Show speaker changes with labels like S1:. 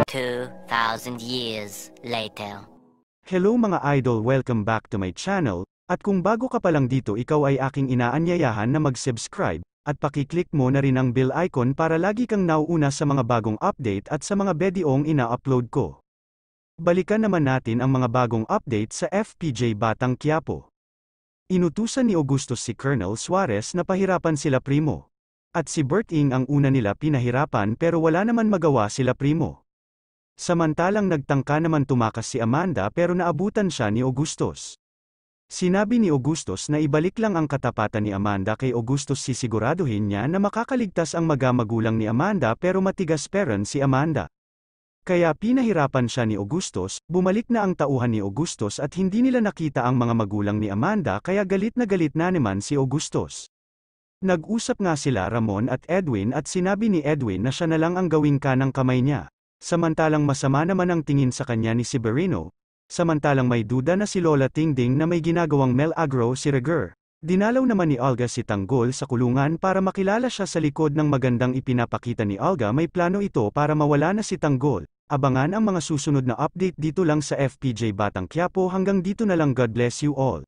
S1: 2,000 years later.
S2: Hello mga idol, welcome back to my channel, at kung bago ka pa lang dito ikaw ay aking inaanyayahan na mag-subscribe, at pakiclick mo na rin ang bell icon para lagi kang nauuna sa mga bagong update at sa mga videong ina-upload ko. Balikan naman natin ang mga bagong update sa FPJ Batang Quiapo. Inutusan ni Augustus si Colonel Suarez na pahirapan sila Primo. At si Bert Ing ang una nila pinahirapan pero wala naman magawa sila Primo. Samantalang nagtangka naman tumakas si Amanda pero naabutan siya ni Augustus. Sinabi ni Augustus na ibalik lang ang katapatan ni Amanda kay Augustus, sisiguraduhin niya na makakaligtas ang magulang ni Amanda pero matigas peron si Amanda. Kaya pinahirapan siya ni Augustus, bumalik na ang tauhan ni Augustus at hindi nila nakita ang mga magulang ni Amanda kaya galit na naman si Augustus. Nag-usap nga sila Ramon at Edwin at sinabi ni Edwin na siya na lang ang gawing kanang kamay niya. Samantalang masama naman ang tingin sa kanya ni Severino. Samantalang may duda na si Lola Tingding na may ginagawang Milagro si Reger. Dinalaw naman ni Olga si Tanggol sa kulungan para makilala siya sa likod ng magandang ipinapakita ni Olga. May plano ito para mawala na si Tanggol. Abangan ang mga susunod na update dito lang sa FPJ Batang Quiapo. Hanggang dito na lang, God bless you all.